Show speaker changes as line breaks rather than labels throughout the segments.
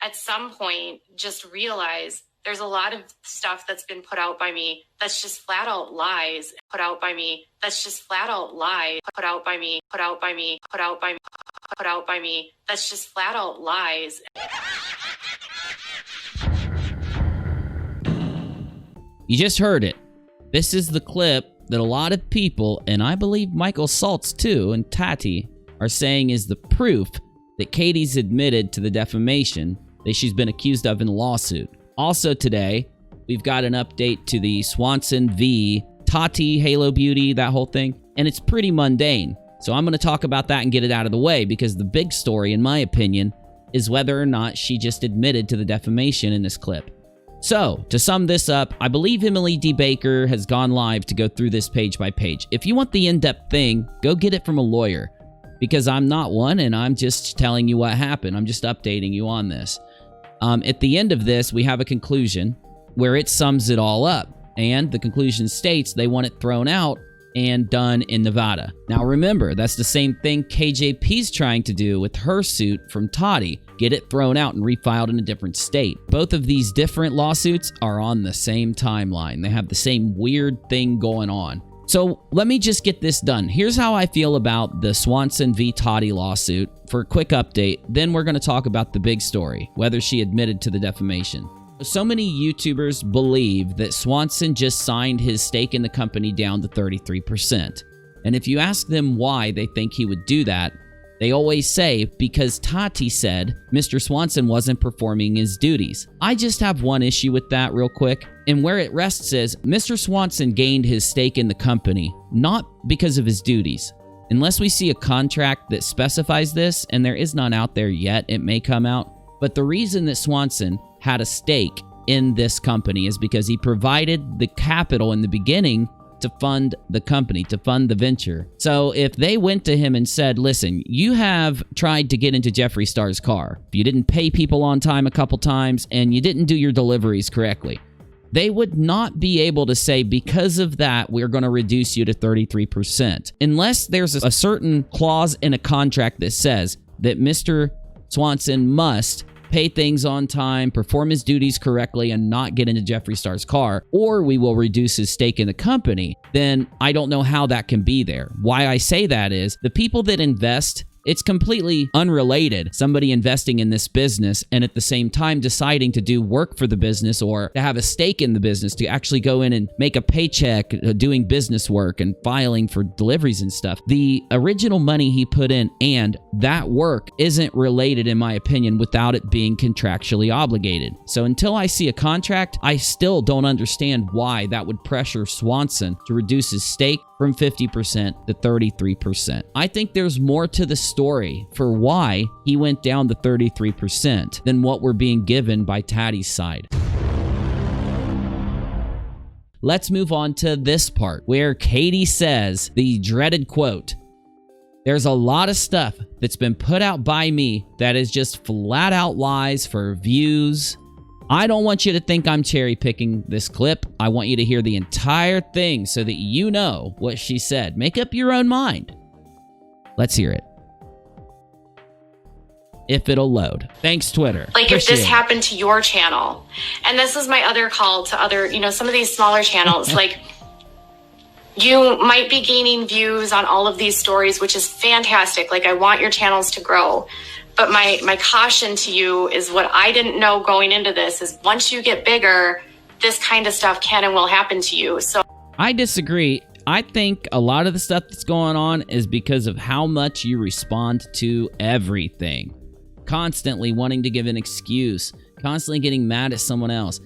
at some point just realize there's a lot of stuff that's been put out by me that's just flat out lies. Put out by me that's just flat out lies. Put out by me, put out by me, put out by me, put out by me that's just flat out lies.
You just heard it. This is the clip that a lot of people, and I believe Michael Saltz too, and Tati, are saying is the proof that Katie's admitted to the defamation that she's been accused of in the lawsuit. Also today, we've got an update to the Swanson v. Tati, Halo Beauty, that whole thing, and it's pretty mundane. So I'm going to talk about that and get it out of the way, because the big story, in my opinion, is whether or not she just admitted to the defamation in this clip. So, to sum this up, I believe Emily D. Baker has gone live to go through this page by page. If you want the in-depth thing, go get it from a lawyer, because I'm not one and I'm just telling you what happened. I'm just updating you on this. At the end of this, we have a conclusion where it sums it all up, and the conclusion states they want it thrown out and done in Nevada. Now remember, that's the same thing KJP's trying to do with her suit from Tati. Get it thrown out and refiled in a different state. Both of these different lawsuits are on the same timeline. They have the same weird thing going on. So let me just get this done. Here's how I feel about the Swanson v. Tati lawsuit for a quick update. Then we're going to talk about the big story, whether she admitted to the defamation. So many YouTubers believe that Swanson just signed his stake in the company down to 33%. And if you ask them why they think he would do that, they always say, because Tati said Mr. Swanson wasn't performing his duties. I just have one issue with that real quick. And where it rests is, Mr. Swanson gained his stake in the company, not because of his duties. Unless we see a contract that specifies this, and there is none out there yet, it may come out. But the reason that Swanson had a stake in this company is because he provided the capital in the beginning to fund the company, to fund the venture. So if they went to him and said, listen, you have tried to get into Jeffree Star's car, you didn't pay people on time a couple times, and you didn't do your deliveries correctly, they would not be able to say, because of that, we're going to reduce you to 33%. Unless there's a certain clause in a contract that says that Mr. Swanson must pay things on time, perform his duties correctly, and not get into Jeffree Star's car, or we will reduce his stake in the company, then I don't know how that can be there. Why I say that is, the people that invest, it's completely unrelated. Somebody investing in this business and at the same time deciding to do work for the business or to have a stake in the business, to actually go in and make a paycheck doing business work and filing for deliveries and stuff. The original money he put in and that work isn't related, in my opinion, without it being contractually obligated. So until I see a contract, I still don't understand why that would pressure Swanson to reduce his stake from 50% to 33%. I think there's more to the story for why he went down to 33% than what we're being given by Tati's side. Let's move on to this part where Katie says the dreaded quote, "There's a lot of stuff that's been put out by me that is just flat out lies for views. I don't want you to think I'm cherry picking this clip. I want you to hear the entire thing so that you know what she said. Make up your own mind." Let's hear it. If it'll load. Thanks, Twitter.
Like, if this happened to your channel, and this is my other call to other, some of these smaller channels, like, you might be gaining views on all of these stories, which is fantastic. Like, I want your channels to grow. But my caution to you is, what I didn't know going into this is, once you get bigger, this kind of stuff can and will happen to you. So
I disagree. I think a lot of the stuff that's going on is because of how much you respond to everything. Constantly wanting to give an excuse, constantly getting mad at someone else.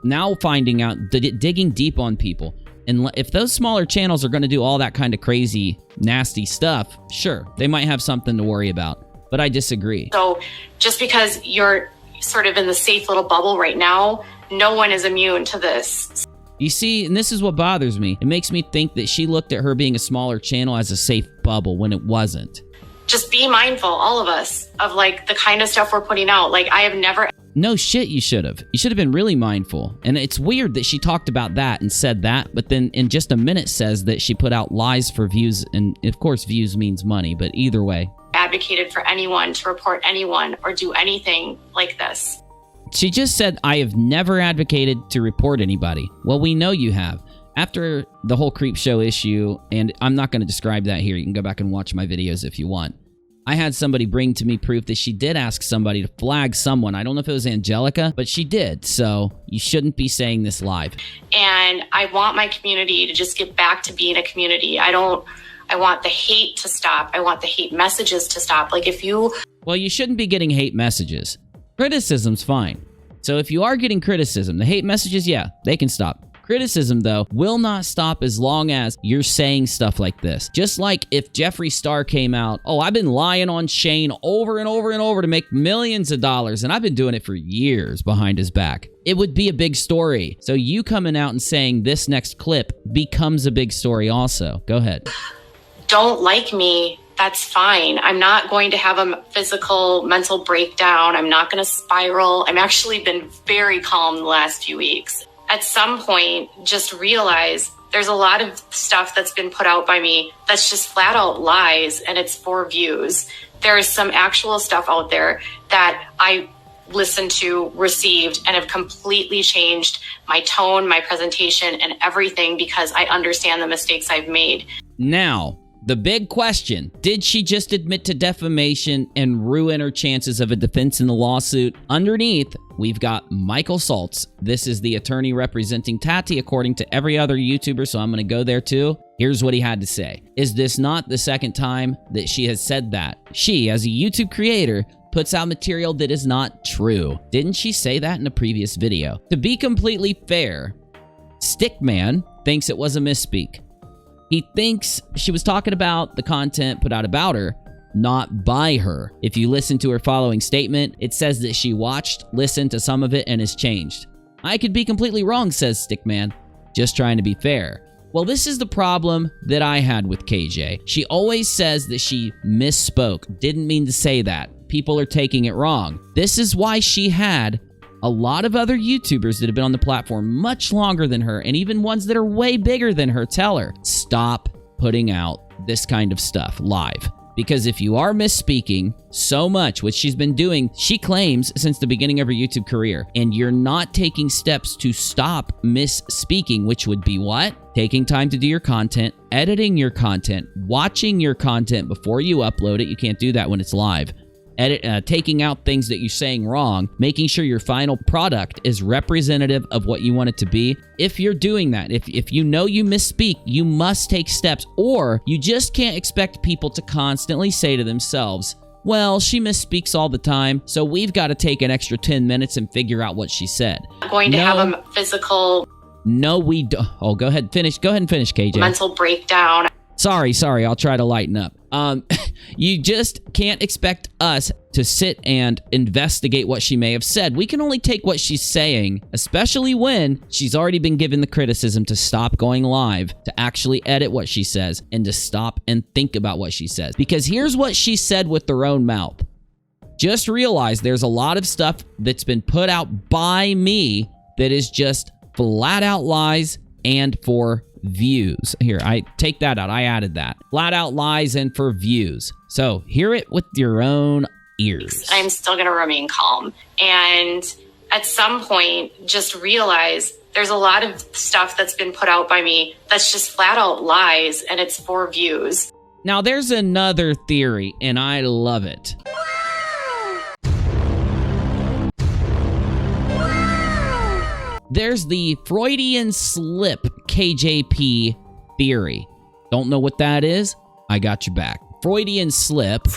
Now finding out, digging deep on people. And if those smaller channels are going to do all that kind of crazy, nasty stuff, sure, they might have something to worry about. But I disagree.
So just because you're sort of in the safe little bubble right now, no one is immune to this.
You see, and this is what bothers me. It makes me think that she looked at her being a smaller channel as a safe bubble when it wasn't.
Just be mindful, all of us, of like the kind of stuff we're putting out. Like, I have never...
No shit, you should have. You should have been really mindful. And it's weird that she talked about that and said that, but then in just a minute says that she put out lies for views. And of course, views means money, but either way.
advocated for anyone to report anyone or do anything like this.
She just said, I have never advocated to report anybody. Well, we know you have. After the whole creep show issue, and I'm not going to describe that here. You can go back and watch my videos if you want. I had somebody bring to me proof that she did ask somebody to flag someone. I don't know if it was Angelica, but she did. So you shouldn't be saying this live.
And I want my community to just get back to being a community. I want the hate to stop. I want the hate messages to stop. Like if you...
Well, you shouldn't be getting hate messages. Criticism's fine. So if you are getting criticism, the hate messages, yeah, they can stop. Criticism, though, will not stop as long as you're saying stuff like this. Just like if Jeffree Star came out, oh, I've been lying on Shane over and over and over to make millions of dollars, and I've been doing it for years behind his back. It would be a big story. So you coming out and saying this next clip becomes a big story also. Go ahead.
Don't like me, that's fine. I'm not going to have a physical, mental breakdown. I'm not going to spiral. I've actually been very calm the last few weeks. At some point, just realize there's a lot of stuff that's been put out by me that's just flat out lies and it's for views. There is some actual stuff out there that I listened to, received, and have completely changed my tone, my presentation, and everything because I understand the mistakes I've made.
Now, the big question, did she just admit to defamation and ruin her chances of a defense in the lawsuit? Underneath, we've got Michael Saltz. This is the attorney representing Tati, according to every other YouTuber, so I'm going to go there too. Here's what he had to say. Is this not the second time that she has said that? She, as a YouTube creator, puts out material that is not true. Didn't she say that in a previous video? To be completely fair, Stickman thinks it was a misspeak. He thinks she was talking about the content put out about her, not by her. If you listen to her following statement, it says that she watched, listened to some of it, and has changed. I could be completely wrong, says Stickman. Just trying to be fair. Well, this is the problem that I had with KJ. She always says that she misspoke, didn't mean to say that. People are taking it wrong. This is why she had a lot of other YouTubers that have been on the platform much longer than her, and even ones that are way bigger than her, tell her, stop putting out this kind of stuff live. Because if you are misspeaking so much, which she's been doing, she claims, since the beginning of her YouTube career, and you're not taking steps to stop misspeaking, which would be what? Taking time to do your content, editing your content, watching your content before you upload it. You can't do that when it's live. Taking out things that you're saying wrong, making sure your final product is representative of what you want it to be. If you're doing that, if you know you misspeak, you must take steps, or you just can't expect people to constantly say to themselves, well, she misspeaks all the time, so we've got to take an extra 10 minutes and figure out what she said.
I'm going to have a physical...
No, we don't. Oh, go ahead and finish, KJ.
Mental breakdown.
Sorry, I'll try to lighten up. You just can't expect us to sit and investigate what she may have said. We can only take what she's saying, especially when she's already been given the criticism to stop going live, to actually edit what she says, and to stop and think about what she says. Because here's what she said with her own mouth. Just realize there's a lot of stuff that's been put out by me that is just flat out lies and for views. Here, I take that out. I added that. Flat out lies and for views. So hear it with your own ears.
I'm still going to remain calm. And at some point, just realize there's a lot of stuff that's been put out by me that's just flat out lies and it's for views.
Now there's another theory and I love it. There's the Freudian Slip KJP theory. Don't know what that is? I got your back. Freudian Slip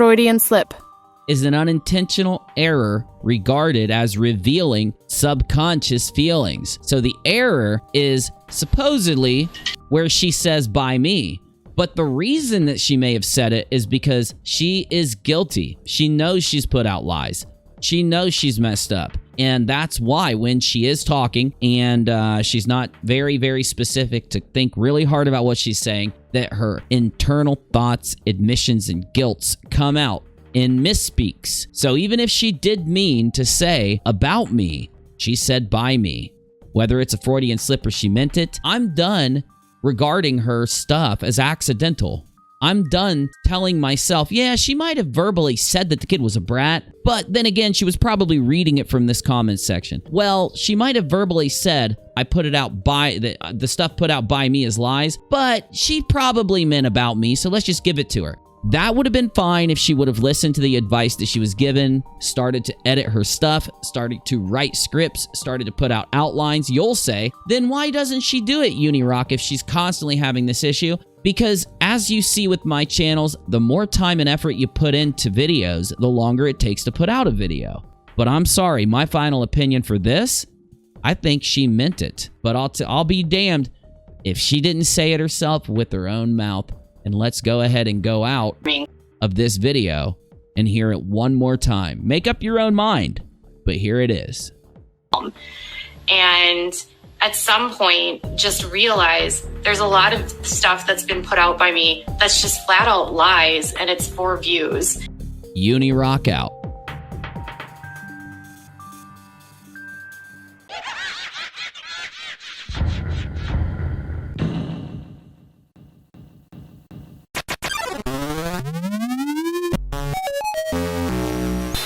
is an unintentional error regarded as revealing subconscious feelings. So the error is supposedly where she says by me. But the reason that she may have said it is because she is guilty. She knows she's put out lies. She knows she's messed up. And that's why when she is talking and she's not very, very specific to think really hard about what she's saying, that her internal thoughts, admissions, and guilts come out in misspeaks. So even if she did mean to say about me, she said by me. Whether it's a Freudian slip or she meant it, I'm done regarding her stuff as accidental. I'm done telling myself, yeah, she might have verbally said that the kid was a brat, but then again, she was probably reading it from this comment section. Well, she might have verbally said, I put it out by, the stuff put out by me as lies, but she probably meant about me, so let's just give it to her. That would have been fine if she would have listened to the advice that she was given, started to edit her stuff, started to write scripts, started to put out outlines. You'll say, then why doesn't she do it, UNIRock, if she's constantly having this issue? Because as you see with my channels, the more time and effort you put into videos, the longer it takes to put out a video. But I'm sorry, my final opinion for this, I think she meant it. But I'll be damned if she didn't say it herself with her own mouth. And let's go ahead and go out of this video and hear it one more time. Make up your own mind, but here it is.
And at some point, just realize there's a lot of stuff that's been put out by me that's just flat out lies, and it's for views.
UNIRock out.